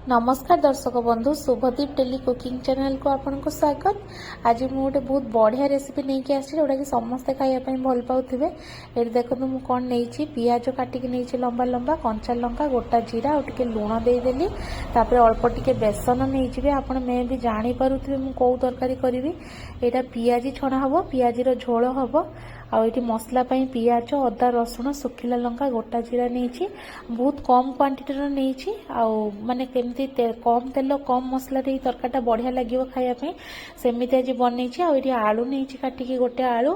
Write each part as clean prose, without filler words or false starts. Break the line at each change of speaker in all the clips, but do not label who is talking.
नमस्कार दर्शक बंधु शुभदीप डेली कुकिंग चैनल को आपन को स्वागत। आज मुझे गोटे बहुत बढ़िया रेसिपी नहीं कि आसी जोटा कि समस्ते खाइबा भल पाउथिबे। ये देखो मु कौन नहीं पियाज काटिक नहीं लंबा लंबा कंचा लंका गोटा जीरा और टिके लुण देदेली तापर अल्प टिके बेसन नहीं आपन मे भी जानी पारुथिबे मु को तरकारी करी। एटा पियाजी छणा हबो पियाजी रो झोल हबो आ ये मसला पियाज अदा रसुण सुखिला लंका गोटा जीरा नहीं बहुत कम क्वांटिटी नहीं माने केमती कम तेल कम मसला तरकारीटा बढ़िया लगे खायापी सेमती आज बन आलू नहीं काटिकी गोटे आलू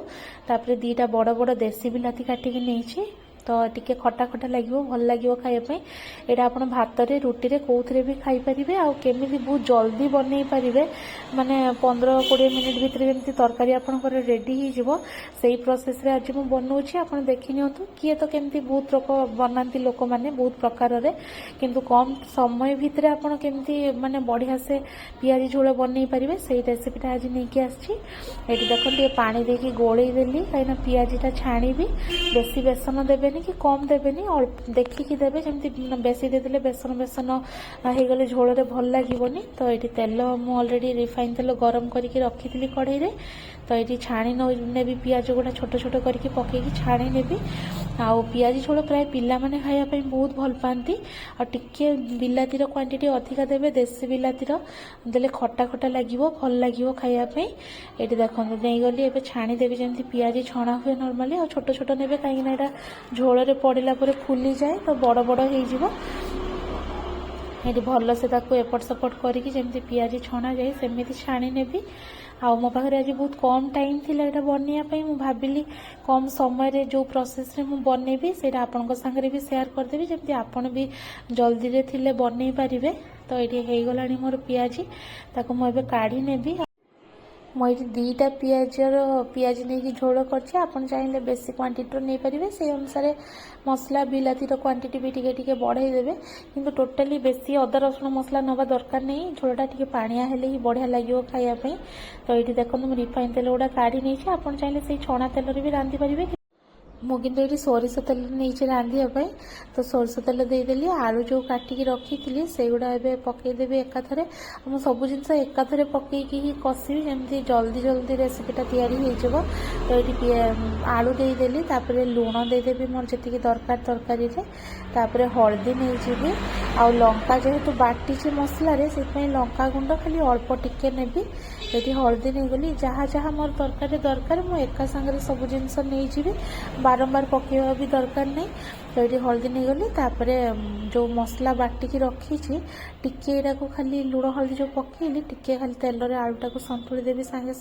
तापर दीटा बड़ बड़ देसी बिलाती काटिकी नहीं तो टिके खटा खटा लगे भल लगे खायापी यहाँ आप भात रुटी कौन भी खाईपारे आमी बहुत जल्दी बनई पारे माने 15-20 मिनिट भितर जमी तरकारी आपंकर रेडी हो प्रोसेस रे आज मुझे बनाऊँगी आप देखी नियंतु किए तो केमती बहुत लोक बनाती लोक मैंने बहुत प्रकार किंतु कम समय भितर आपड़ केमती माने बढ़िया से पियाजी झोल बनई पारे से रेसिपीटा आज नहीं आसी। देखो पानी देकी गोलई देली कहीं पियाजीटा छाणी बेसी बेसन देवे कि कम देवेनि देखिकी देवे जमी बेसी देदेले बेसन बेसन हो गले झोल भल लगे। तो ये तेल मु ऑलरेडी रिफाइन तेल गरम करके रखी कढ़ई रे तो ये छाणी नेबी पियाज गुड़ा छोट छोट करके पकईकी छाणी नेबी आउ पियाजी झोल प्राय पिला माने खाया ପାଇଁ बहुत भल पाती आ टिके बिलातीर क्वांटिटी अधिका देवे देसी बिलातीर देले खटा खटा लगे भल लगे खाया ପାଇଁ। ये देखो नहीं गली एबे छाणी देवी जमी पियाजी छणा हुए नॉर्मली आ छोट छोट नेबे कहीं ना झोल पड़ला फुली जाए तो बड़ बड़ हो भल से एपट सपट करके पियाजी छणा जाए सेमती छाणी नेबी आ मो पाखे आज बहुत कम टाइम थिला एटा बनैया मु भाबिली कम समय रे जो प्रोसेस रे मु बनैबी सेटा आपन संगे भी शेयर करदेबी जमी आपन भी जल्दी रे थिले बनई पारिबे। तो ये हो गलानी मोर पियाजी ताको मु एबे काढी नेबी मुझे दीटा पियाज नहीं झोल कर चाहिए बेसी क्वांटिटी नहीं पारे से अनुसार मसला बिलाती क्वांटिटी भी टिके बढ़ाई देवे किंतु टोटाली बेसी अदा रसुण मसला नवा दरकार नहीं झोलटा टिके पानिया हेले ही बढ़िया लगे खायापी। तो ये देखो मुझे रिफाइन तेल गुड़ा काढ़ी नहीं आप चाहिए से छणा तेल भी रांधि पारे मुझे सोरिष तेल नहीं रांधियापाई तो सोरिष तेल देदेली आलू जो काटिकी रखी से गुड़ा पकईदेवी एकाथरे मुझे सब जिन एकाथरे पकईकी ही कषी जमी जल्दी जल्दी रेसिपीटा या तो ये आलू देदेली लुण देदेवी मोर जी दरकार तरकारी तापर हलदी नहीं जी आ लंका जेहेतु बाटी मसला से लंका गुंड खाली अल्प टिके नेबी ये हलदी नहीं गली जहाँ जहाँ मोर तरकारी दरकार मुझे एका सांगे सब जिनस नहीं जी बारंबार पकेवा भी दरकार नहीं। तो ये हलदी नहीं गली तापर जो मसला बाटिकी रखी टिके को खाली लुण हलदी जो पकेली टिके खाली तेल रे आलूटा को संतुली देवी सांगे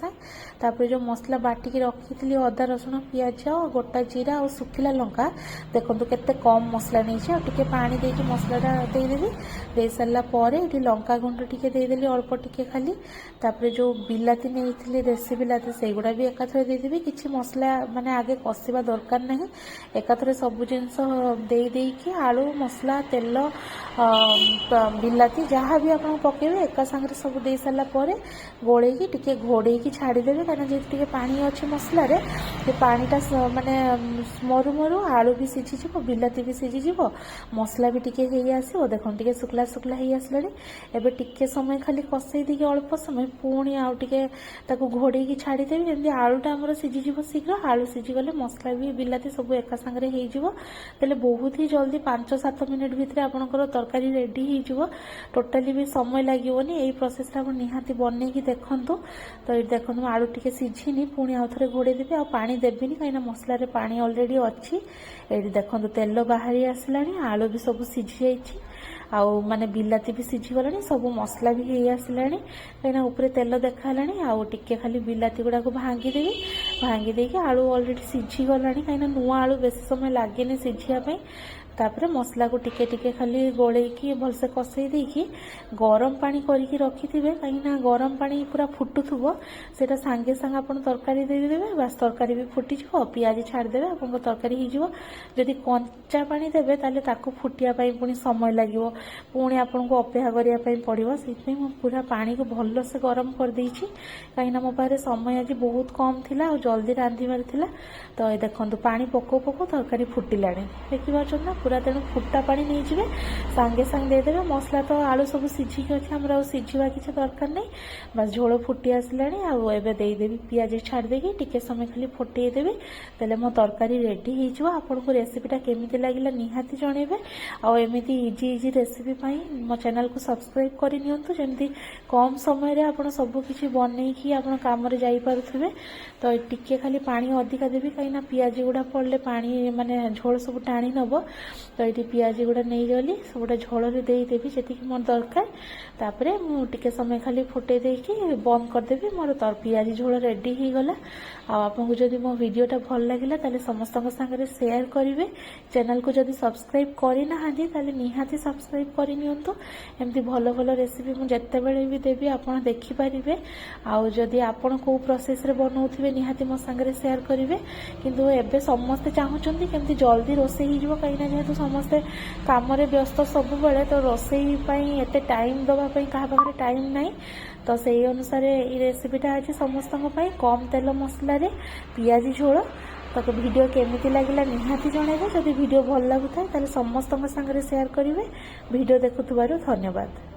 तापर जो मसला बाटिकी रखी अदा रसुण पियाज गोटा जीरा और सुखिला लंका देखो केते कम मसला नहीं टिके पानी देकी मसलाटा देदेवी दे सारा पर ये लंका गुंड टिके देदेली अल्प टिके खाली तापर जो बिलाती नहीं देसी बिलाती से गुड़ा भी एकाथरे देदेवी किसी मसला माने आगे कषिबा दरकार नहीं एकाथरे सब जिनस देकी आलू मसला तेल बिलाती जहाँ भी आप पकेबे एका सांगे सब दे सारा पर गोलेकी टिके घोड़ेकी छाड़ीदेवे कहीं जेहेतु पानी अच्छे मसला पानीटा माने मरु मरु आलू भी सीझीज बिलाती भी सीझीज मसला भी टिके हो आसो देखो टिके शुक्ला शुक्ला हो आसला एबे टिके समय खाली कषई देकी अल्प समय पुणी आउ टिके ताको घोड़ेकी छाड़ीदेवी जमी आलूटा आमर सीझीज शीघ्र आलू सीझीगले मसला भी बिलाती सब एका सांगे हो बहुत ही जल्दी 5-7 मिनिट भितर आपनकर तरकारी रेडी हो टोटाली भी समय लगे यही प्रोसेस आप निहाती बनईकी देखु। तो ये देखो आलू टिके सीझीनी पुणी आउ थे घोड़े देवी आ पानी देवीनि कहीं मसलार पानी ऑलरेडी अच्छी ये देखो तेल बाहरी आसला आलू भी सब सीझी जाइए आउ माने बिलाती भी सीझी गलानी सब मसला भी हो आसला कहीं ऊपर तेल देखाला आउ टिके खाली बिलाती गुड़ा को भांगीदेवी भांगी देकी आलू ऑलरेडी सीझी गला कहीं नुआ आलू बेसी समय लगे सीझापी तापर मसला को टिके टिके खाली गोलेकी भलसे कषई देकी गरम पानी करके रखिथिबे कहीं गरम पानी पूरा फुटुथुबो सेटा सांगे सांगे आपन तरकारी दे देबे बस तरकारी भी फुटी जिवो पियाजी छाड़ देबे आपन तरकारी ही जिवो। जदि कंचा पानी देबे ताले ताको फुटिया पई पुनी समय लागिवो पुनी आपन को अपेक्षा करिया पई पड़िवो सेति मैं पूरा पानी को भलसे गरम कर देइछि कहीं मो पारे समय आज बहुत कम थिला और जल्दी रांधिबार थिला। तो देखंतु पानी पको पको तरकारी फुटिलाणी देखि पाछन ना पूरा तेणु फुटा पानी नहीं जाए सांगे सांगे देदेवे मसला तो आलू सब सिझिक अच्छे आमर आ सिझा किसी दरकार नहीं बस झोल फुटी आसला देदेवी पियाज छाड़देकी टिके समय खाली फुटेदेवी तेल मो तरकारी रेडी हो आपको रेसिपीटा केमी लगे निहाती जनइबे आमती इजी इजी रेसिपी मो चैनल को सब्सक्राइब करनी जमी कम समय आप सबकि बनईकि आप कम जापे तो टिके खाली पानी अधिका देवी कहीं पियाज गुड़ा पड़े पानी माने झोल सब टाणी नब तो ये पियाज गुड़ा नहीं गली सब झोल देदेवी जी मोर दरकार तापरे मुझे समय खाली फुटे देकी बंद करदेवी मोर पियाज झोल रेडी हो गला आपको जदि मो वीडियोटा भल लगे ताले समस्त सागर शेयर करेंगे चैनल को जदि सब्सक्राइब करना निहाती सब्सक्राइब करनियंतु एमती भल भल रेसिपी मुझे भी देवी आपड़ देखिपारे आदि आपड़ कौ प्रोसेस रे बनाऊे निहाती मो सागर शेयर करेंगे किंतु एबे समस्ते चाहूँगी केमती जल्दी रोसई हो कहीं जेहेतु समस्ते कम व्यस्त सब बेले तो रोसई एत टाइम दवाई क्या पाखे टाइम नहीं तो से अनुसार ये रेसिपीटा आज समस्त कम तेल मसला पियाज झोल तो वीडियो केमिति लगे निहाती जनइबे जदि वीडियो भल लगुता है समस्त सागर शेयर करेंगे वीडियो देखुथिबारु धन्यवाद।